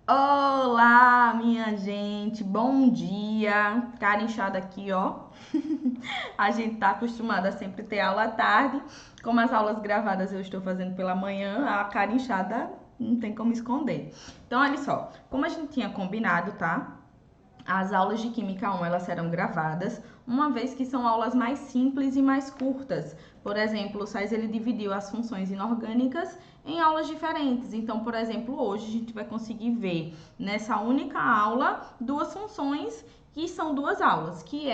Olá, minha gente, bom dia. Cara inchada aqui, ó. A gente tá acostumada a sempre ter aula à tarde. Como as aulas gravadas eu estou fazendo pela manhã, a cara inchada não tem como esconder. Então, olha só, como a gente tinha combinado, tá? As aulas de Química 1, elas serão gravadas, uma vez que são aulas mais simples e mais curtas. Por exemplo, o SAIS ele dividiu as funções inorgânicas em aulas diferentes. Então, por exemplo, hoje a gente vai conseguir ver nessa única aula duas funções que são duas aulas, que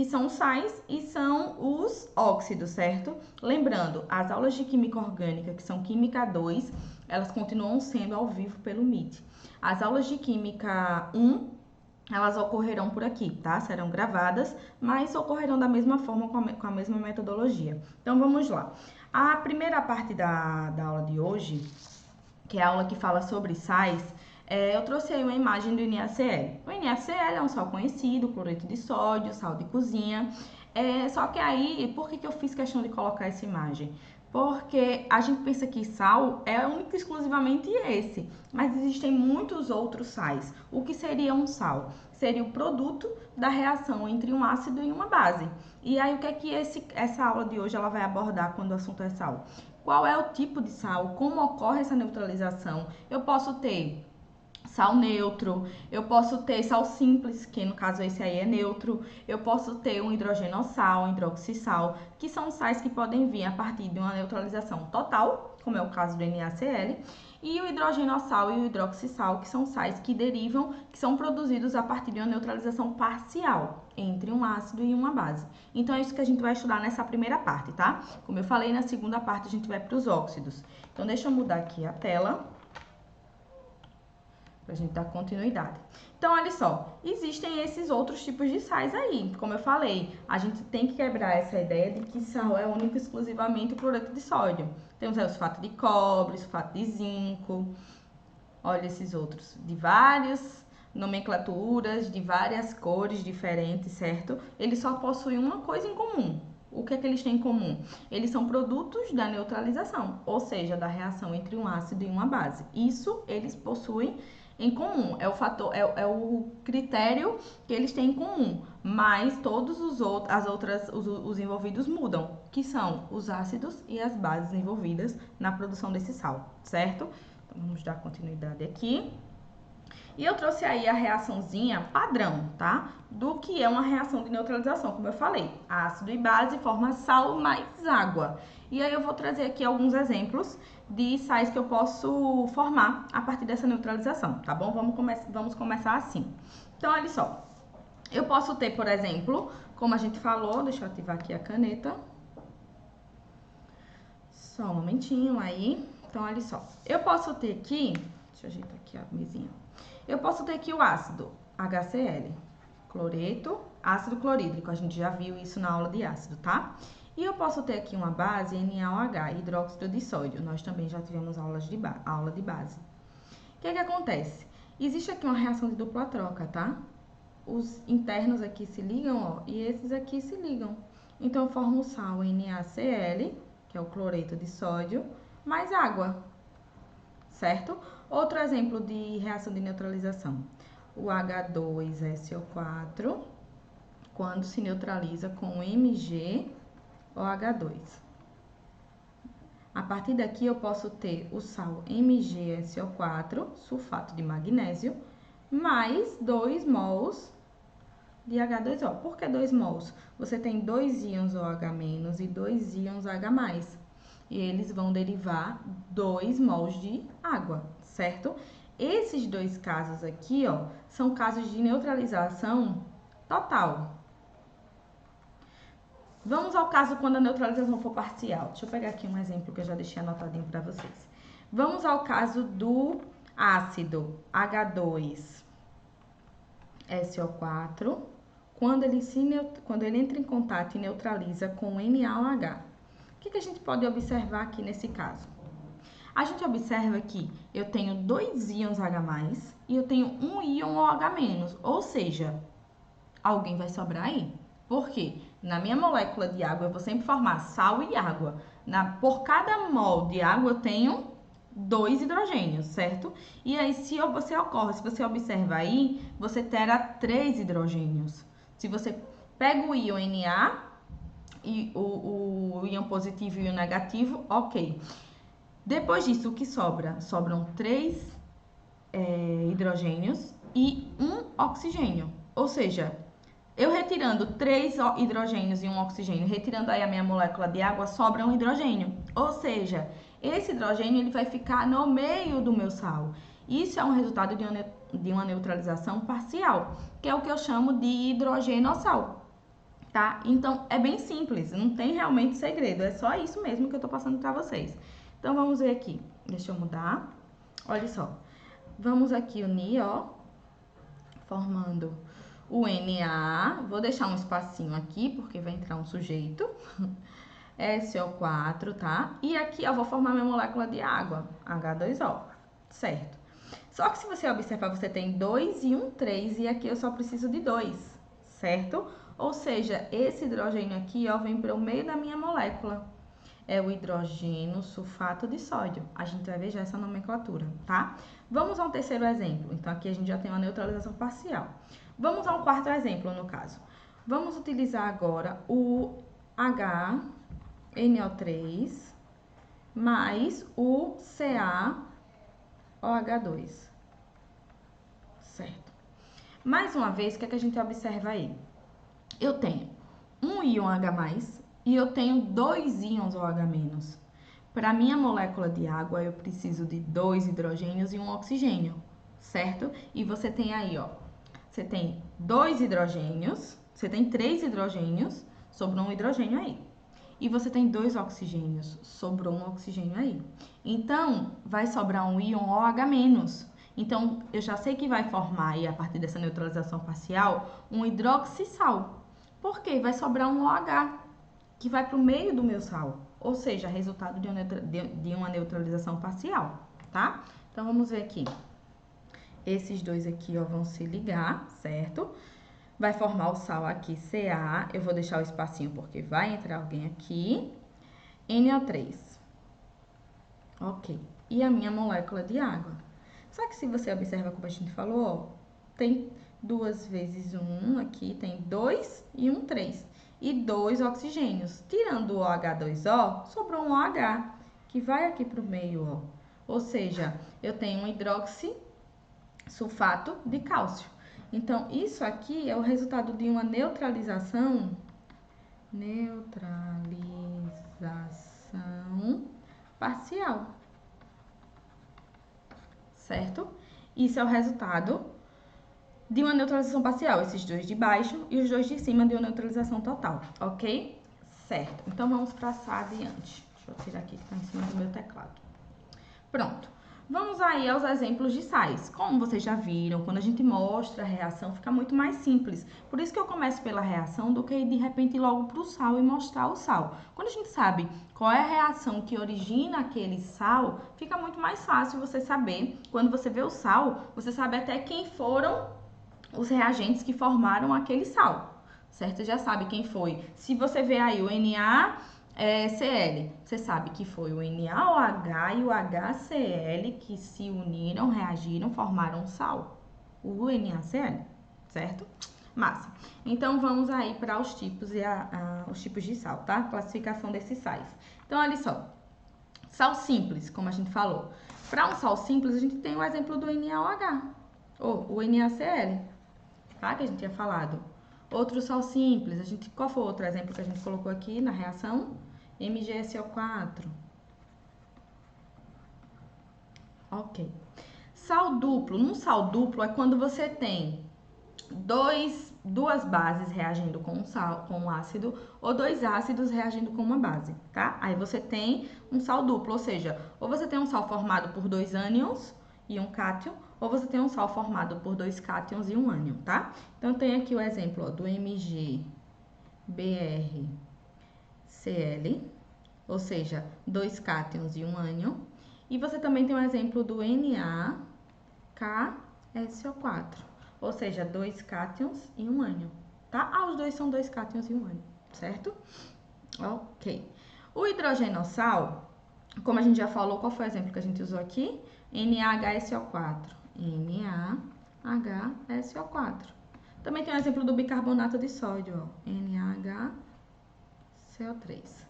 são os sais e são os óxidos, certo? Lembrando, as aulas de Química Orgânica, que são Química 2, elas continuam sendo ao vivo pelo Meet. As aulas de Química 1 elas ocorrerão por aqui, tá? Serão gravadas, mas ocorrerão da mesma forma, com a mesma metodologia. Então, vamos lá. A primeira parte da aula de hoje, que é a aula que fala sobre sais, eu trouxe aí uma imagem do NaCl. O NaCl é um sal conhecido, cloreto de sódio, sal de cozinha. Só que aí, por que eu fiz questão de colocar essa imagem? Porque a gente pensa que sal é único e exclusivamente esse, mas existem muitos outros sais. O que seria um sal? Seria o produto da reação entre um ácido e uma base. E aí, o que é que essa aula de hoje ela vai abordar quando o assunto é sal? Qual é o tipo de sal? Como ocorre essa neutralização? Eu posso ter sal neutro, eu posso ter sal simples, que no caso esse aí é neutro, eu posso ter um hidrogenossal, um hidroxissal, que são sais que podem vir a partir de uma neutralização total, como é o caso do NaCl, e o hidrogenossal e o hidroxissal, que são sais que derivam, que são produzidos a partir de uma neutralização parcial entre um ácido e uma base. Então é isso que a gente vai estudar nessa primeira parte, tá? Como eu falei, na segunda parte a gente vai para os óxidos. Então deixa eu mudar aqui a tela pra gente dar continuidade. Então, olha só, existem esses outros tipos de sais aí. Como eu falei, a gente tem que quebrar essa ideia de que sal é único e exclusivamente o cloreto de sódio. Temos aí o sulfato de cobre, sulfato de zinco, olha esses outros, de várias nomenclaturas, de várias cores diferentes, certo? Eles só possuem uma coisa em comum. O que é que eles têm em comum? Eles são produtos da neutralização, ou seja, da reação entre um ácido e uma base. Isso eles possuem em comum, é o fator, é o critério que eles têm em comum, mas todos os envolvidos mudam, que são os ácidos e as bases envolvidas na produção desse sal, certo? Então, vamos dar continuidade aqui. E eu trouxe aí a reaçãozinha padrão, tá? Do que é uma reação de neutralização, como eu falei. Ácido e base forma sal mais água. E aí eu vou trazer aqui alguns exemplos de sais que eu posso formar a partir dessa neutralização, tá bom? Vamos começar assim. Então, olha só. Eu posso ter, por exemplo, como a gente falou, deixa eu ativar aqui a caneta. Só um momentinho aí. Então, olha só. Eu posso ter aqui, deixa eu ajeitar aqui a mesinha. Eu posso ter aqui o ácido HCl, cloreto, ácido clorídrico, a gente já viu isso na aula de ácido, tá? E eu posso ter aqui uma base NaOH, hidróxido de sódio, nós também já tivemos aula de base. O que é que acontece? Existe aqui uma reação de dupla troca, tá? Os internos aqui se ligam, ó, e esses aqui se ligam. Então, eu formo o sal NaCl, que é o cloreto de sódio, mais água, certo? Outro exemplo de reação de neutralização. O H2SO4, quando se neutraliza com MgOH2. A partir daqui, eu posso ter o sal MgSO4, sulfato de magnésio, mais 2 mols de H2O. Por que 2 mols? Você tem 2 íons OH- e 2 íons H+. E eles vão derivar 2 mols de água, certo? Esses dois casos aqui, ó, são casos de neutralização total. Vamos ao caso quando a neutralização for parcial. Deixa eu pegar aqui um exemplo que eu já deixei anotadinho para vocês. Vamos ao caso do ácido H2SO4, quando ele entra em contato e neutraliza com NaOH. O que a gente pode observar aqui nesse caso? A gente observa que eu tenho 2 íons H+, e eu tenho 1 íon OH-, ou seja, alguém vai sobrar aí. Por quê? Na minha molécula de água, eu vou sempre formar sal e água. Por cada mol de água, eu tenho dois hidrogênios, certo? E aí, se você observa aí, você terá 3 hidrogênios. Se você pega o íon Na e o íon positivo e o negativo, ok. Depois disso, o que sobra? Sobram 3 hidrogênios e um oxigênio. Ou seja, eu retirando 3 hidrogênios e um oxigênio, retirando aí a minha molécula de água, sobra um hidrogênio. Ou seja, esse hidrogênio ele vai ficar no meio do meu sal. Isso é um resultado de uma neutralização parcial, que é o que eu chamo de hidrogenossal, tá? Então, é bem simples, não tem realmente segredo, é só isso mesmo que eu tô passando para vocês. Então, vamos ver aqui. Deixa eu mudar. Olha só. Vamos aqui unir, ó, formando o Na. Vou deixar um espacinho aqui, porque vai entrar um sujeito. SO4, tá? E aqui eu vou formar minha molécula de água, H2O, certo? Só que se você observar, você tem 2 e um 3, e aqui eu só preciso de 2, certo? Ou seja, esse hidrogênio aqui, ó, vem para o meio da minha molécula. É o hidrogênio sulfato de sódio. A gente vai ver já essa nomenclatura, tá? Vamos ao terceiro exemplo. Então, aqui a gente já tem uma neutralização parcial. Vamos ao quarto exemplo, no caso. Vamos utilizar agora o HNO3 mais o CaOH2. Certo. Mais uma vez, o que é que a gente observa aí? Eu tenho um íon H+, e eu tenho 2 íons OH-. Para minha molécula de água, eu preciso de 2 hidrogênios e um oxigênio, certo? E você tem aí, ó, você tem 2 hidrogênios, você tem 3 hidrogênios, sobrou um hidrogênio aí. E você tem 2 oxigênios, sobrou um oxigênio aí. Então, vai sobrar um íon OH-. Então, eu já sei que vai formar aí, a partir dessa neutralização parcial, um hidroxissal. Por quê? Vai sobrar um OH, que vai para o meio do meu sal. Ou seja, resultado de uma neutralização parcial, tá? Então, vamos ver aqui. Esses dois aqui, ó, vão se ligar, certo? Vai formar o sal aqui, Ca. Eu vou deixar o espacinho porque vai entrar alguém aqui. NO3. Ok. E a minha molécula de água. Só que se você observa como a gente falou, ó, tem 2 vezes 1 aqui, tem 2 e um 3. E 2 oxigênios. Tirando o H2O, sobrou um OH, que vai aqui pro meio, ó. Ou seja, eu tenho um hidroxisulfato de cálcio. Então, isso aqui é o resultado de uma neutralização parcial, certo? Isso é o resultado de uma neutralização parcial, esses dois de baixo e os dois de cima de uma neutralização total, ok? Certo, então vamos passar adiante. Deixa eu tirar aqui que está em cima do meu teclado. Pronto. Vamos aí aos exemplos de sais. Como vocês já viram, quando a gente mostra a reação, fica muito mais simples. Por isso que eu começo pela reação do que de repente ir logo para o sal e mostrar o sal. Quando a gente sabe qual é a reação que origina aquele sal, fica muito mais fácil você saber. Quando você vê o sal, você sabe até quem foram os reagentes que formaram aquele sal, certo? Você já sabe quem foi. Se você vê aí o NaCl, você sabe que foi o NaOH e o HCl que se uniram, reagiram, formaram sal, o NaCl, certo? Massa. Então, vamos aí para os tipos os tipos de sal, tá? Classificação desses sais. Então, olha só. Sal simples, como a gente falou. Para um sal simples, a gente tem o exemplo do NaOH, ou o NaCl, tá? Que a gente tinha falado. Outro sal simples, qual foi o outro exemplo que a gente colocou aqui na reação? MgSO4. Ok. Sal duplo. Um sal duplo é quando você tem duas bases reagindo com um ácido, ou 2 ácidos reagindo com uma base, tá? Aí você tem um sal duplo, ou seja, ou você tem um sal formado por 2 ânions e um cátion, ou você tem um sal formado por 2 cátions e um ânion, tá? Então, tem aqui o exemplo, ó, do MgBrCl, ou seja, 2 cátions e um ânion. E você também tem o exemplo do NaKSO4, ou seja, 2 cátions e um ânion, tá? Ah, os dois são 2 cátions e um ânion, certo? Ok. O hidrogenossal, como a gente já falou, qual foi o exemplo que a gente usou aqui? NaHSO4. NaHSO4. Também tem o exemplo do bicarbonato de sódio, ó. NaHCO3.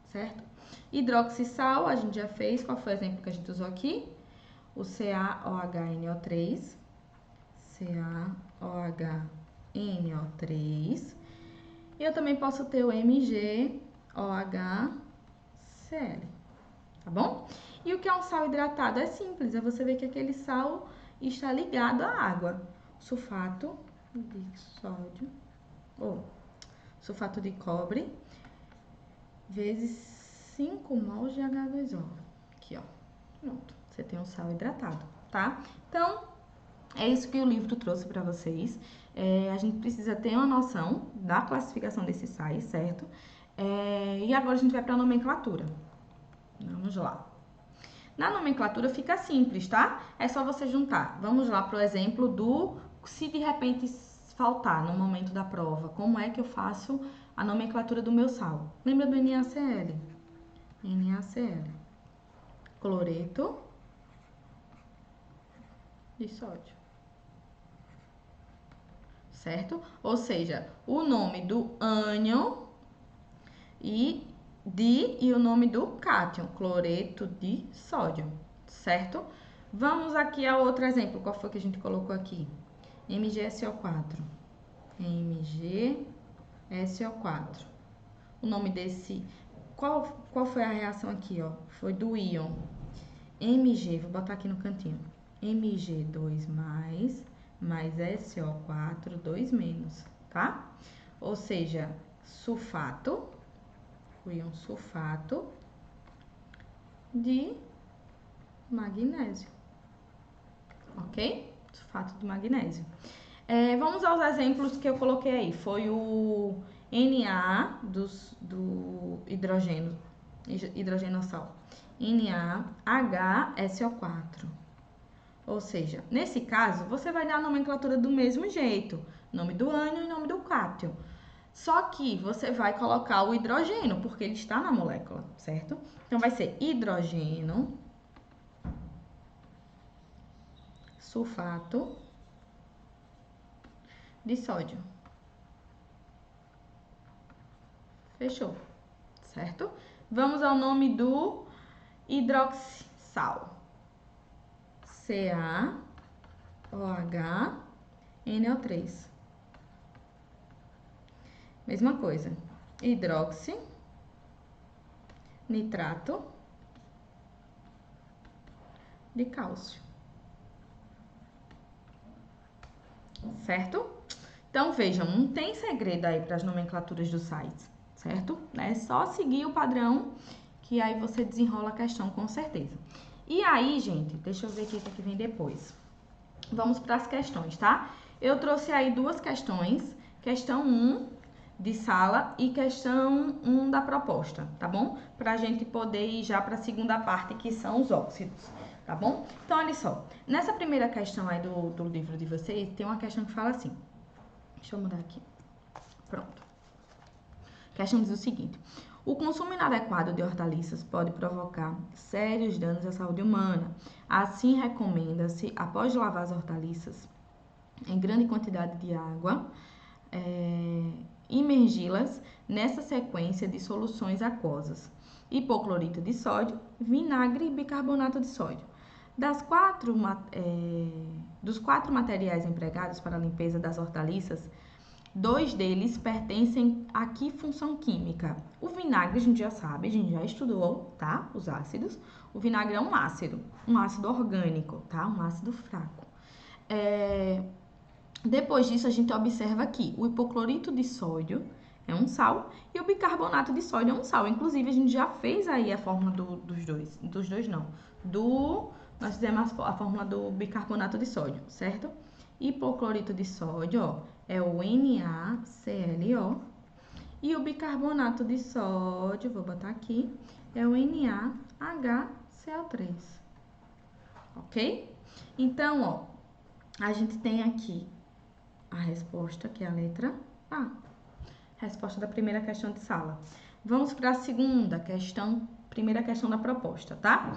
Certo? Hidroxissal, a gente já fez. Qual foi o exemplo que a gente usou aqui? O CaOHNO3. CaOHNO3. E eu também posso ter o MgOHCl. Tá bom? E o que é um sal hidratado? É simples, é você ver que aquele sal está ligado à água. Sulfato de sódio, ou sulfato de cobre, vezes 5 mols de H2O. Aqui, ó. Pronto, você tem um sal hidratado, tá? Então, é isso que o livro trouxe para vocês. A gente precisa ter uma noção da classificação desses sais, certo? E agora a gente vai para a nomenclatura. Vamos lá. Na nomenclatura fica simples, tá? É só você juntar. Vamos lá para o exemplo do se de repente faltar no momento da prova. Como é que eu faço a nomenclatura do meu sal? Lembra do NaCl? NaCl. Cloreto de sódio. Certo? Ou seja, o nome do ânion e o nome do cátion, cloreto de sódio, certo? Vamos aqui a outro exemplo. Qual foi que a gente colocou aqui? MgSO4. MgSO4. O nome desse... Qual foi a reação aqui, ó? Foi do íon Mg, vou botar aqui no cantinho. Mg2+, mais SO4, 2-, tá? Ou seja, sulfato, o íon sulfato de magnésio, ok? Sulfato de magnésio. Vamos aos exemplos que eu coloquei aí. Foi o Na do hidrogenossal. NaHSO4. Ou seja, nesse caso, você vai dar a nomenclatura do mesmo jeito. Nome do ânion e nome do cátion. Só que você vai colocar o hidrogênio, porque ele está na molécula, certo? Então, vai ser hidrogênio, sulfato de sódio. Fechou, certo? Vamos ao nome do hidroxissal. CaOHNO3. Mesma coisa. Hidroxi, nitrato de cálcio. Certo? Então, vejam, não tem segredo aí para as nomenclaturas dos sais, certo? É só seguir o padrão que aí você desenrola a questão com certeza. E aí, gente, deixa eu ver aqui o que vem depois. Vamos para as questões, tá? Eu trouxe aí duas questões, questão 1 de sala e questão 1 da proposta, tá bom? Pra gente poder ir já para a segunda parte, que são os óxidos, tá bom? Então, olha só, nessa primeira questão aí do livro de vocês, tem uma questão que fala assim, deixa eu mudar aqui, pronto. A questão diz o seguinte: o consumo inadequado de hortaliças pode provocar sérios danos à saúde humana. Assim, recomenda-se, após lavar as hortaliças em grande quantidade de água, imergi-las nessa sequência de soluções aquosas: hipoclorito de sódio, vinagre e bicarbonato de sódio. Dos 4 materiais empregados para a limpeza das hortaliças, 2 deles pertencem a que função química? O vinagre, a gente já sabe, a gente já estudou, tá? Os ácidos. O vinagre é um ácido orgânico, tá? Um ácido fraco. Depois disso, a gente observa aqui, o hipoclorito de sódio é um sal e o bicarbonato de sódio é um sal. Inclusive, a gente já fez aí a fórmula dos dois não. Nós fizemos a fórmula do bicarbonato de sódio, certo? Hipoclorito de sódio, ó, é o NaClO. E o bicarbonato de sódio, vou botar aqui, é o NaHCO3. Ok? Então, ó, a gente tem aqui a resposta, que é a letra A. Resposta da primeira questão de sala. Vamos para a segunda, questão primeira questão da proposta, tá?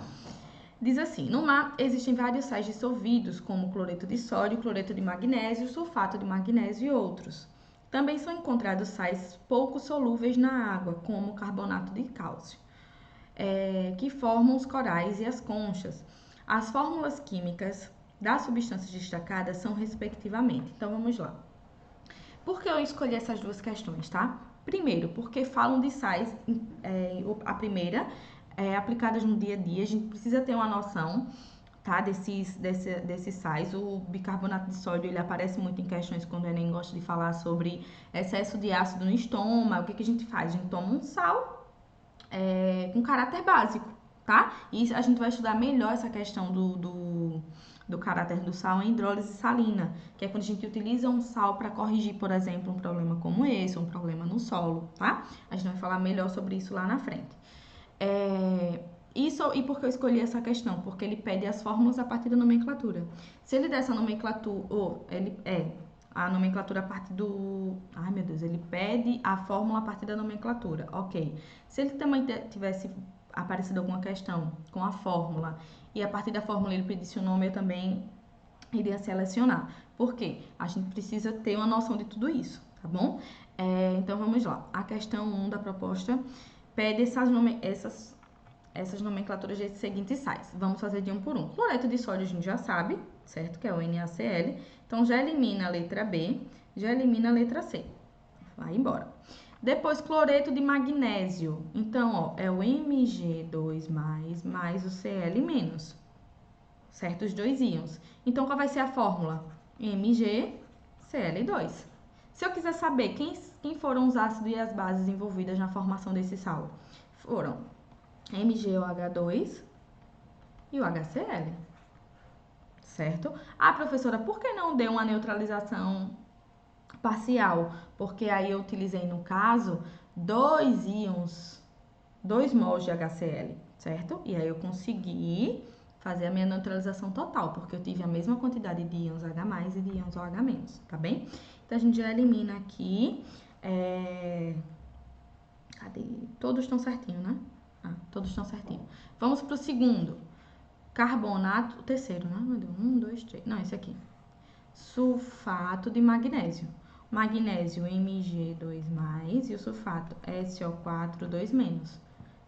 Diz assim, no mar existem vários sais dissolvidos, como cloreto de sódio, cloreto de magnésio, sulfato de magnésio e outros. Também são encontrados sais pouco solúveis na água, como carbonato de cálcio, que formam os corais e as conchas. As fórmulas químicas das substâncias destacadas são respectivamente. Então, vamos lá. Por que eu escolhi essas duas questões, tá? Primeiro, porque falam de sais, a primeira, aplicadas no dia a dia, a gente precisa ter uma noção, tá, desses sais. O bicarbonato de sódio, ele aparece muito em questões quando o Enem gosta de falar sobre excesso de ácido no estômago. O que a gente faz? A gente toma um sal com caráter básico, tá? E a gente vai estudar melhor essa questão do caráter do sal em hidrólise salina, que é quando a gente utiliza um sal para corrigir, por exemplo, um problema como esse, um problema no solo, tá? A gente vai falar melhor sobre isso lá na frente. E por que eu escolhi essa questão? Porque ele pede as fórmulas a partir da nomenclatura. Se ele der essa nomenclatura, a nomenclatura a partir do... Ai, meu Deus, ele pede a fórmula a partir da nomenclatura, ok. Se ele também tivesse aparecido alguma questão com a fórmula e a partir da fórmula ele pedisse o nome, eu também iria selecionar. Por quê? A gente precisa ter uma noção de tudo isso, tá bom? Então, vamos lá. A questão 1 da proposta pede essas nomenclaturas desses seguintes sais. Vamos fazer de um por um. Cloreto de sódio a gente já sabe, certo? Que é o NaCl. Então, já elimina a letra B, já elimina a letra C. Vai embora. Depois, cloreto de magnésio. Então, ó, é o Mg2+, mais o Cl-, certo? Os dois íons. Então, qual vai ser a fórmula? MgCl2. Se eu quiser saber quem foram os ácidos e as bases envolvidas na formação desse sal, foram MgOH2 e o HCl, certo? Ah, professora, por que não deu uma neutralização parcial? Porque aí eu utilizei, no caso, 2 íons, 2 mols de HCl, certo? E aí eu consegui fazer a minha neutralização total, porque eu tive a mesma quantidade de íons H+, e de íons OH-, tá bem? Então, a gente já elimina aqui, cadê? Todos estão certinho, né? Todos estão certinho. Vamos pro segundo. Carbonato, o terceiro, né? Meu Deus, 1, 2, 3. Não, esse aqui. Sulfato de magnésio. Magnésio Mg2+, e o sulfato SO4 2-.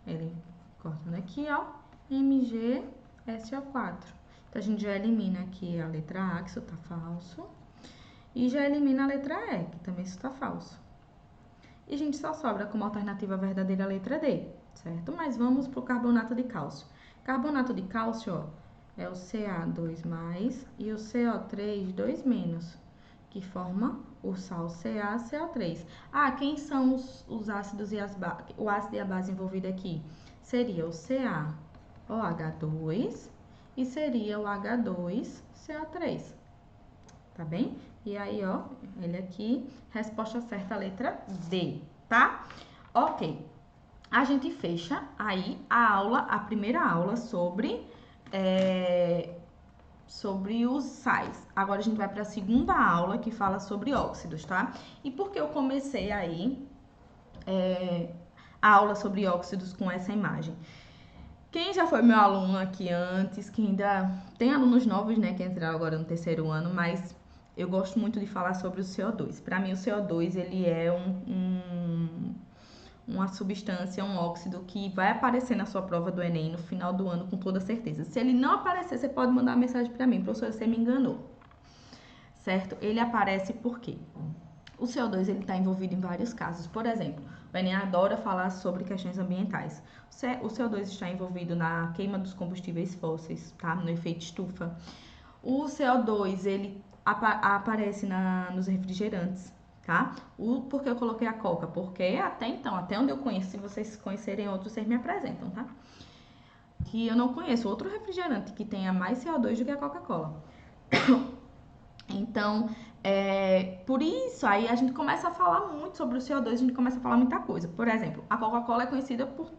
Ele cortando aqui, ó, MgSO4. Então, a gente já elimina aqui a letra A, que isso tá falso. E já elimina a letra E, que também isso tá falso. E a gente só sobra como alternativa verdadeira a letra D, certo? Mas vamos pro carbonato de cálcio. Carbonato de cálcio, ó, é o Ca2+, e o CO3 2-, que forma o sal CaCO3. Ah, quem são os ácidos e as bases? O ácido e a base envolvida aqui seria o CaOH2 e seria o H2CO3, tá bem? E aí, ó, ele aqui, resposta certa, a letra D, tá? Ok. A gente fecha aí a primeira aula sobre os sais. Agora a gente vai para a segunda aula, que fala sobre óxidos, tá? E por que eu comecei aí a aula sobre óxidos com essa imagem? Quem já foi meu aluno aqui antes, que ainda tem alunos novos, né, que entraram agora no terceiro ano, mas eu gosto muito de falar sobre o CO2. Para mim, o CO2, ele é uma substância, um óxido que vai aparecer na sua prova do Enem no final do ano com toda certeza. Se ele não aparecer, você pode mandar uma mensagem para mim, professora, você me enganou, certo? Ele aparece por quê? O CO2, ele está envolvido em vários casos. Por exemplo, o Enem adora falar sobre questões ambientais. O CO2 está envolvido na queima dos combustíveis fósseis, tá? No efeito estufa. O CO2, ele aparece nos refrigerantes, tá? Por que eu coloquei a Coca? Porque até então, até onde eu conheço, se vocês conhecerem outros, vocês me apresentam, tá? Que eu não conheço outro refrigerante que tenha mais CO2 do que a Coca-Cola. Então, por isso, aí a gente começa a falar muito sobre o CO2, a gente começa a falar muita coisa. Por exemplo, a Coca-Cola é conhecida por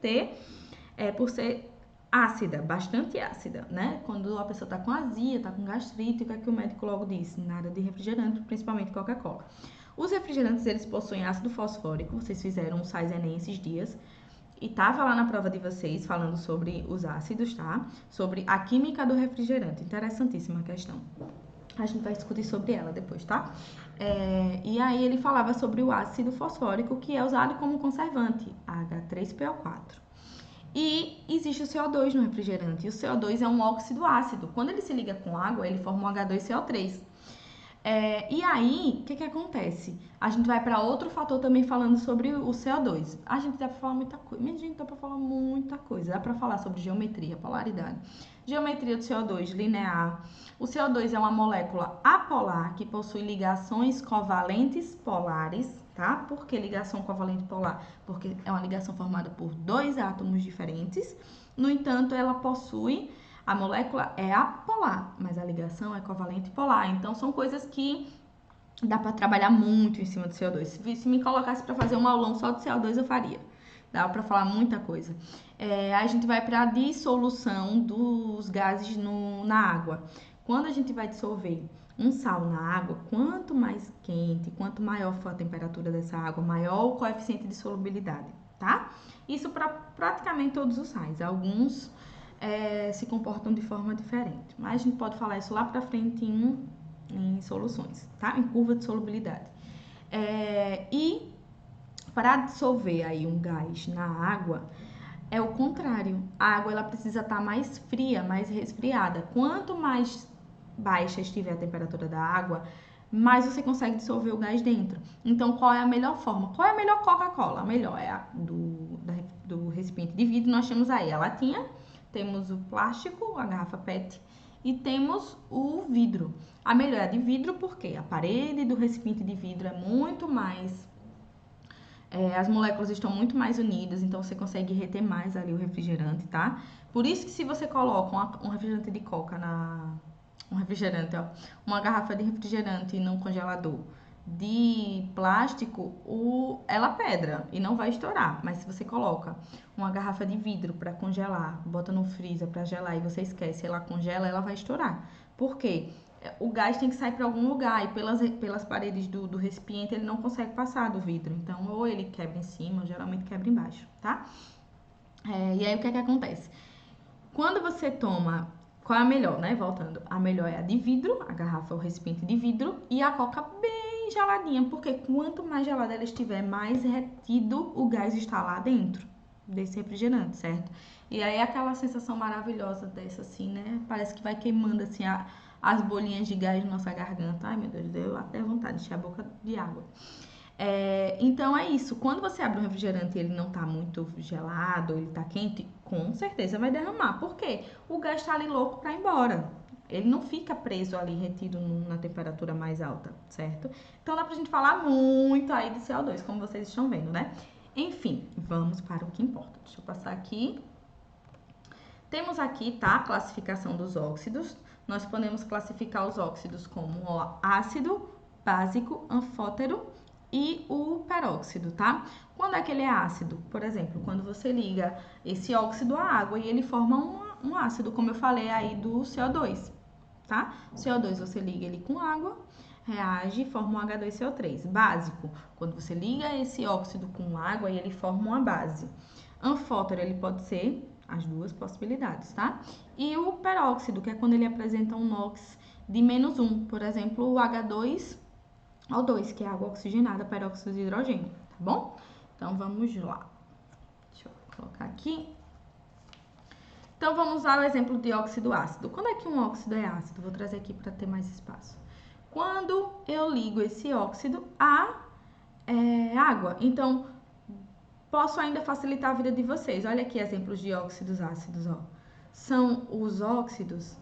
ser ácida, bastante ácida, né? Quando a pessoa tá com azia, tá com gastrite, o que é que o médico logo diz? Nada de refrigerante, principalmente Coca-Cola. Os refrigerantes, eles possuem ácido fosfórico, vocês fizeram um sais Enem esses dias, E tava lá na prova de vocês falando sobre os ácidos, tá? Sobre a química do refrigerante. Interessantíssima a questão. A gente vai discutir sobre ela depois, tá? E aí ele falava sobre o ácido fosfórico, que é usado como conservante, H3PO4. E existe o CO2 no refrigerante. E o CO2 é um óxido ácido. Quando ele se liga com água, ele forma um H2CO3. E aí, o que acontece? A gente vai para outro fator também falando sobre o CO2. A gente dá para falar muita coisa. Minha gente, dá para falar muita coisa. Dá para falar sobre geometria, polaridade. Geometria do CO2 linear. O CO2 é uma molécula apolar que possui ligações covalentes polares, tá? Por que ligação covalente polar? Porque é uma ligação formada por dois átomos diferentes. No entanto, ela possui... A molécula é apolar, mas a ligação é covalente polar. Então, são coisas que dá para trabalhar muito em cima do CO2. Se me colocasse para fazer um aulão só do CO2, eu faria. Dá para falar muita coisa. A gente vai para a dissolução dos gases na água. Quando a gente vai dissolver um sal na água, quanto mais quente, quanto maior for a temperatura dessa água, maior o coeficiente de solubilidade, tá? Isso para praticamente todos os sais. Alguns se comportam de forma diferente. Mas a gente pode falar isso lá pra frente em soluções, tá? Em curva de solubilidade. E para dissolver aí um gás na água, é o contrário. A água ela precisa estar mais fria, mais resfriada. Quanto mais baixa estiver a temperatura da água, mais você consegue dissolver o gás dentro. Então, qual é a melhor forma? Qual é a melhor Coca-Cola? A melhor é a do recipiente de vidro. Nós temos aí a latinha, temos o plástico, a garrafa PET, e temos o vidro. A melhor é a de vidro porque a parede do recipiente de vidro é muito mais... as moléculas estão muito mais unidas, então você consegue reter mais ali o refrigerante, tá? Por isso que se você coloca um refrigerante de coca uma garrafa de refrigerante num congelador de plástico, ela pedra e não vai estourar. Mas se você coloca uma garrafa de vidro para congelar, bota no freezer para gelar e você esquece, ela congela, ela vai estourar. Por quê? O gás tem que sair para algum lugar e pelas paredes do recipiente ele não consegue passar do vidro. Então, ou ele quebra em cima, ou geralmente quebra embaixo, tá? E aí, o que é que acontece? Quando você toma... Qual é a melhor, né? Voltando. A melhor é a de vidro, a garrafa ou recipiente de vidro, e a coca bem geladinha, porque quanto mais gelada ela estiver, mais retido o gás está lá dentro desse refrigerante, certo? E aí, aquela sensação maravilhosa dessa, assim, né? Parece que vai queimando, assim, as bolinhas de gás na nossa garganta. Ai, meu Deus, deu até vontade de encher a boca de água. Então é isso, quando você abre um refrigerante e ele não tá muito gelado, ele tá quente, com certeza vai derramar. Por quê? O gás tá ali louco pra ir embora. Ele não fica preso ali, retido na temperatura mais alta, certo? Então dá pra gente falar muito aí de CO2, como vocês estão vendo, né? Enfim, vamos para o que importa. Deixa eu passar aqui. Temos aqui, tá, a classificação dos óxidos. Nós podemos classificar os óxidos como ácido, básico, anfótero e o peróxido, tá? Quando é que ele é ácido? Por exemplo, quando você liga esse óxido à água e ele forma um ácido, como eu falei aí do CO2, tá? CO2 você liga ele com água, reage e forma um H2CO3. Básico, quando você liga esse óxido com água e ele forma uma base. Anfótero, ele pode ser as duas possibilidades, tá? E o peróxido, que é quando ele apresenta um NOx de -1, por exemplo, o H2O2, que é água oxigenada, peróxido de hidrogênio, tá bom? Então, vamos lá. Deixa eu colocar aqui. Então, vamos usar o exemplo de óxido ácido. Quando é que um óxido é ácido? Vou trazer aqui para ter mais espaço. Quando eu ligo esse óxido à água. Então, posso ainda facilitar a vida de vocês. Olha aqui exemplos de óxidos ácidos, ó. São os óxidos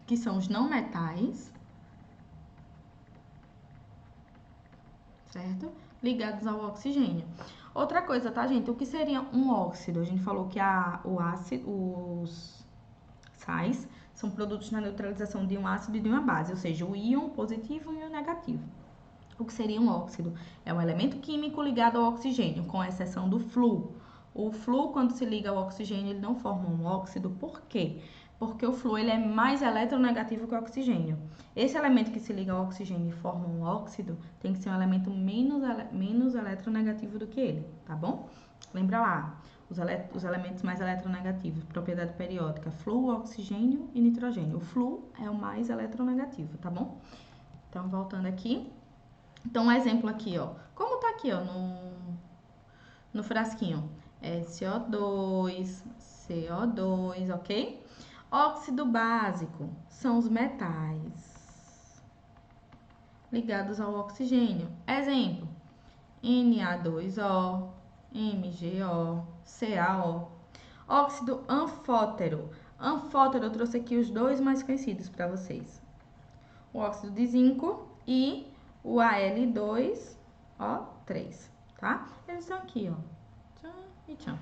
que são os não metais, certo? Ligados ao oxigênio. Outra coisa, tá, gente? O que seria um óxido? A gente falou que os sais são produtos na neutralização de um ácido e de uma base, ou seja, o íon positivo e o negativo. O que seria um óxido? É um elemento químico ligado ao oxigênio, com exceção do flúor. O flúor, quando se liga ao oxigênio, ele não forma um óxido. Por quê? Porque o flúor ele é mais eletronegativo que o oxigênio. Esse elemento que se liga ao oxigênio e forma um óxido tem que ser um elemento menos eletronegativo do que ele, tá bom? Lembra lá, os elementos mais eletronegativos, propriedade periódica, flúor, oxigênio e nitrogênio. O flúor é o mais eletronegativo, tá bom? Então, voltando aqui. Então, um exemplo aqui, ó. Como tá aqui, ó, no frasquinho? É CO2, CO2, ok? Óxido básico são os metais ligados ao oxigênio. Exemplo, Na2O, MgO, CaO. Óxido anfótero. Anfótero, eu trouxe aqui os dois mais conhecidos para vocês. O óxido de zinco e o Al2O3, tá? Eles estão aqui, ó. Tchan e tchan.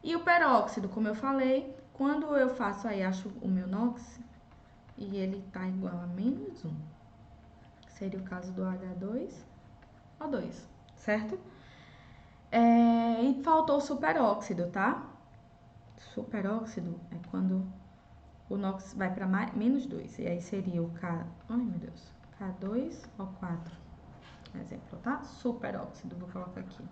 E o peróxido, como eu falei, quando eu faço aí, acho o meu NOx, e ele tá igual a -1, seria o caso do H2O2, certo? E faltou o superóxido, tá? Superóxido é quando o NOx vai para -2, e aí seria o ai meu Deus, K2O4, exemplo, tá? Superóxido, vou colocar aqui.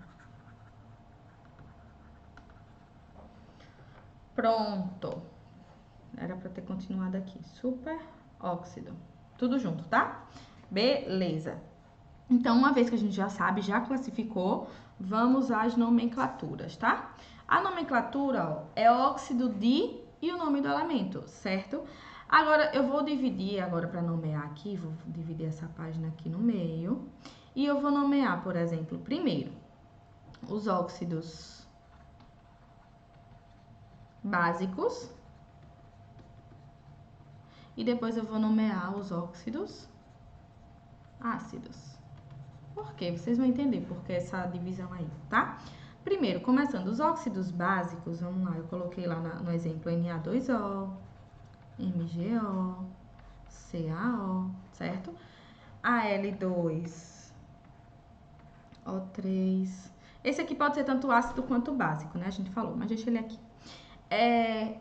Pronto. Era para ter continuado aqui. Superóxido. Tudo junto, tá? Beleza. Então, uma vez que a gente já sabe, já classificou, vamos às nomenclaturas, tá? A nomenclatura, ó, é óxido de e o nome do elemento, certo? Agora, eu vou dividir agora para nomear aqui, vou dividir essa página aqui no meio. E eu vou nomear, por exemplo, primeiro, os óxidos básicos. E depois eu vou nomear os óxidos ácidos. Por quê? Vocês vão entender por que essa divisão aí, tá? Primeiro, começando, os óxidos básicos, vamos lá, eu coloquei lá no exemplo Na2O, MgO, CaO, certo? Al2O3. Esse aqui pode ser tanto ácido quanto básico, né? A gente falou, mas deixa ele aqui.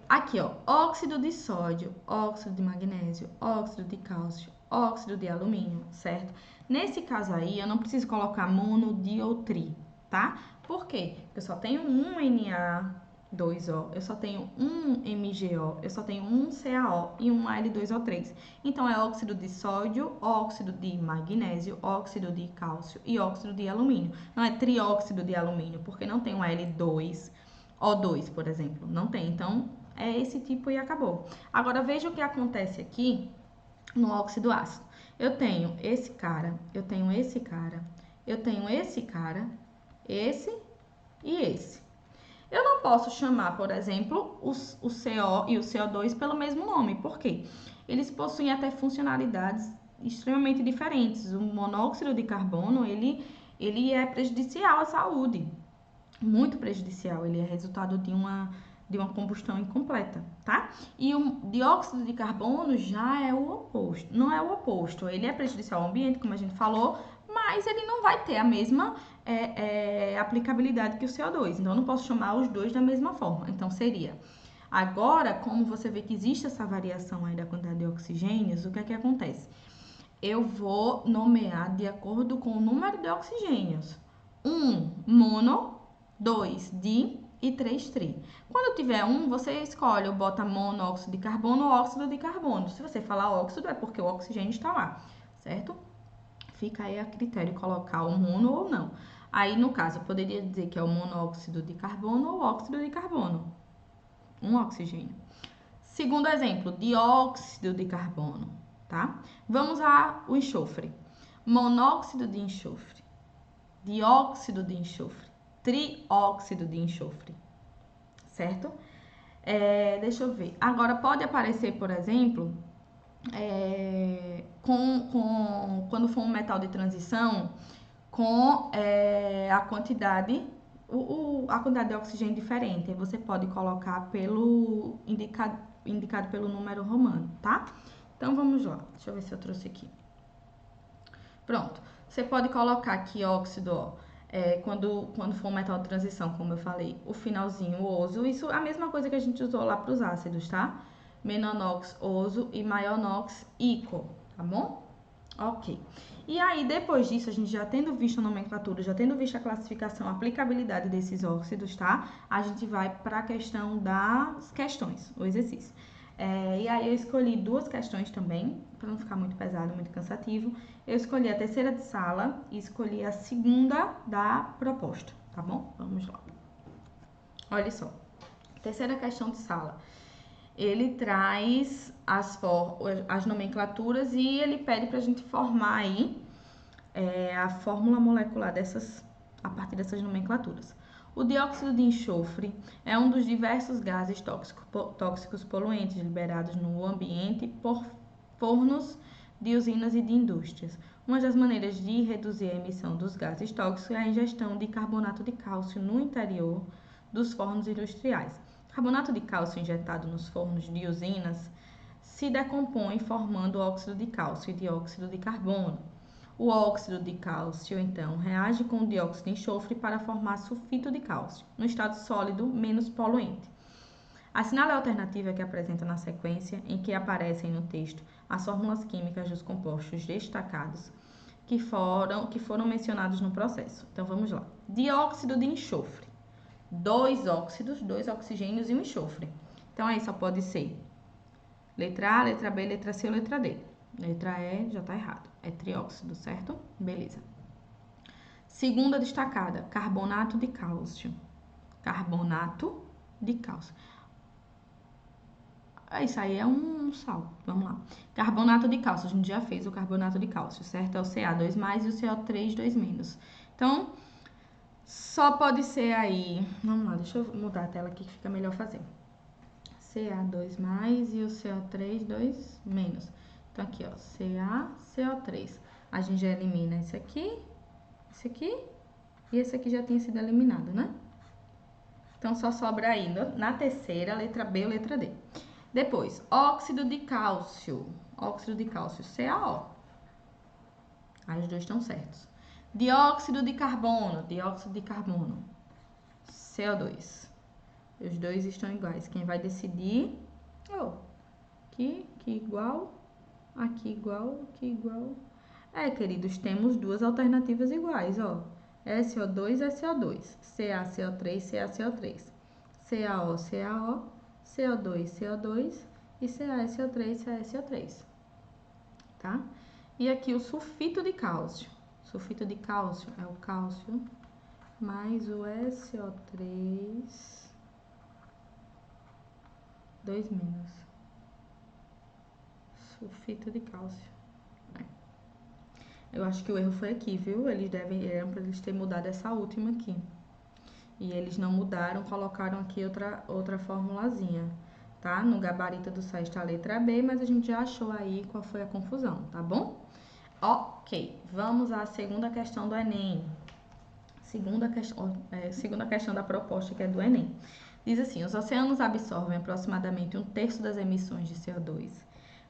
Aqui, ó, óxido de sódio, óxido de magnésio, óxido de cálcio, óxido de alumínio, certo? Nesse caso aí, eu não preciso colocar mono, di ou tri, tá? Por quê? Porque eu só tenho um Na2O, eu só tenho um MgO, eu só tenho um CaO e um Al2O3. Então, é óxido de sódio, óxido de magnésio, óxido de cálcio e óxido de alumínio. Não é trióxido de alumínio, porque não tem um O2, por exemplo, não tem. Então, é esse tipo e acabou. Agora, veja o que acontece aqui no óxido ácido. Eu tenho esse cara, eu tenho esse cara, eu tenho esse cara, esse e esse. Eu não posso chamar, por exemplo, o CO e o CO2 pelo mesmo nome. Por quê? Eles possuem até funcionalidades extremamente diferentes. O monóxido de carbono, ele é prejudicial à saúde. Muito prejudicial, ele é resultado de uma combustão incompleta, tá? E o dióxido de carbono já é o oposto, não é o oposto, ele é prejudicial ao ambiente, como a gente falou, mas ele não vai ter a mesma aplicabilidade que o CO2, então eu não posso chamar os dois da mesma forma, então seria... Agora, como você vê que existe essa variação aí da quantidade de oxigênios, o que é que acontece? Eu vou nomear de acordo com o número de oxigênios. 1, mono, 2, di e 3, tri. Quando tiver um, você escolhe ou bota monóxido de carbono ou óxido de carbono. Se você falar óxido, é porque o oxigênio está lá, certo? Fica aí a critério colocar o mono ou não. Aí, no caso, eu poderia dizer que é o monóxido de carbono ou óxido de carbono. Um oxigênio. Segundo exemplo, dióxido de carbono, tá? Vamos ao enxofre. Monóxido de enxofre, dióxido de enxofre, trióxido de enxofre, certo? Deixa eu ver. Agora, pode aparecer, por exemplo, quando for um metal de transição, com a quantidade de oxigênio diferente. Aí você pode colocar pelo indicado pelo número romano, tá? Então, vamos lá. Deixa eu ver se eu trouxe aqui. Pronto. Você pode colocar aqui óxido, ó, quando for um metal de transição, como eu falei, o finalzinho, o oso. Isso é a mesma coisa que a gente usou lá para os ácidos, tá? Menonox oso e Maionox ico, tá bom? Ok. E aí, depois disso, a gente já tendo visto a nomenclatura, já tendo visto a classificação, a aplicabilidade desses óxidos, tá? A gente vai para a questão das questões, o exercício. E aí eu escolhi 2 questões também, para não ficar muito pesado, muito cansativo. Eu escolhi a terceira de sala e escolhi a segunda da proposta, tá bom? Vamos lá. Olha só. Terceira questão de sala. Ele traz as nomenclaturas e ele pede para a gente formar aí a fórmula molecular a partir dessas nomenclaturas. O dióxido de enxofre é um dos diversos gases tóxicos poluentes liberados no ambiente por fornos de usinas e de indústrias. Uma das maneiras de reduzir a emissão dos gases tóxicos é a ingestão de carbonato de cálcio no interior dos fornos industriais. Carbonato de cálcio injetado nos fornos de usinas se decompõe formando óxido de cálcio e dióxido de carbono. O óxido de cálcio, então, reage com o dióxido de enxofre para formar sulfito de cálcio, no estado sólido menos poluente. Assinale a alternativa que apresenta na sequência em que aparecem no texto as fórmulas químicas dos compostos destacados que foram mencionados no processo. Então, vamos lá. Dióxido de enxofre. 2 óxidos, 2 oxigênios e um enxofre. Então, aí só pode ser letra A, letra B, letra C ou letra D. Letra E já tá errado. É trióxido, certo? Beleza. Segunda destacada, carbonato de cálcio. Carbonato de cálcio. Isso aí é um sal. Vamos lá. Carbonato de cálcio. A gente já fez o carbonato de cálcio, certo? É o Ca2+, e o CO3, 2-. Então, só pode ser aí... Vamos lá, deixa eu mudar a tela aqui que fica melhor fazer. Ca2+, e o CO3, 2-. Então, aqui, ó, Ca, CO3. A gente já elimina esse aqui e esse aqui já tinha sido eliminado, né? Então, só sobra aí na terceira, letra B ou letra D. Depois, óxido de cálcio. Óxido de cálcio, CaO. As 2 estão certos. Dióxido de carbono. Dióxido de carbono, CO2. Os 2 estão iguais. Quem vai decidir... aqui igual... Aqui igual, aqui igual. Queridos, temos 2 alternativas iguais, ó. SO2, SO2. CaCO3, CaCO3. CaO, CaO. CO2, CO2. E CaSO3, CaSO3. Tá? E aqui o sulfito de cálcio. Sulfito de cálcio é o cálcio mais o SO3, 2-. Sulfito de cálcio. Eu acho que o erro foi aqui, viu? Eram para eles terem mudado essa última aqui. E eles não mudaram, colocaram aqui outra formulazinha, tá? No gabarito do site está a letra B, mas a gente já achou aí qual foi a confusão, tá bom? Ok, vamos à segunda questão do Enem. Segunda questão da proposta, que é do Enem. Diz assim: os oceanos absorvem aproximadamente 1/3 das emissões de CO2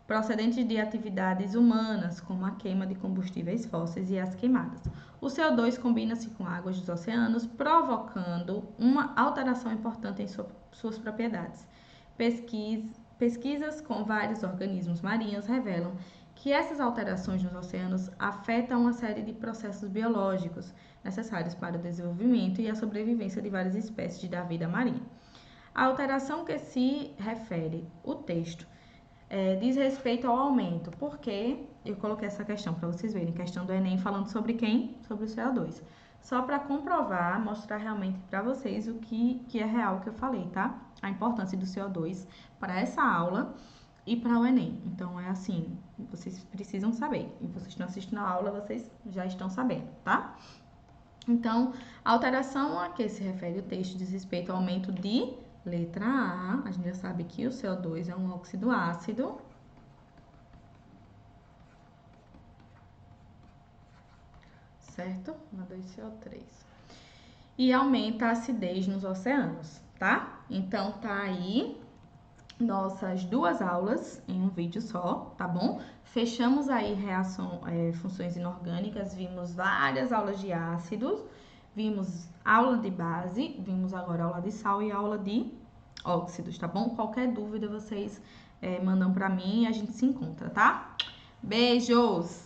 procedentes de atividades humanas, como a queima de combustíveis fósseis e as queimadas. O CO2 combina-se com águas dos oceanos, provocando uma alteração importante em suas propriedades. Pesquisas com vários organismos marinhos revelam que essas alterações nos oceanos afetam uma série de processos biológicos necessários para o desenvolvimento e a sobrevivência de várias espécies da vida marinha. A alteração que se refere o texto diz respeito ao aumento, porque eu coloquei essa questão para vocês verem, questão do Enem falando sobre quem? Sobre o CO2. Só para comprovar, mostrar realmente para vocês o que é real que eu falei, tá? A importância do CO2 para essa aula e para o Enem. Então, é assim, vocês precisam saber. E vocês estão assistindo a aula, vocês já estão sabendo, tá? Então, a alteração a que se refere o texto diz respeito ao aumento de letra A. A gente já sabe que o CO2 é um óxido ácido. Certo? 2CO3. E aumenta a acidez nos oceanos, tá? Então, tá aí nossas 2 aulas em um vídeo só, tá bom? Fechamos aí funções inorgânicas, vimos várias aulas de ácidos, vimos aula de base, vimos agora aula de sal e aula de óxidos, tá bom? Qualquer dúvida, vocês mandam pra mim e a gente se encontra, tá? Beijos!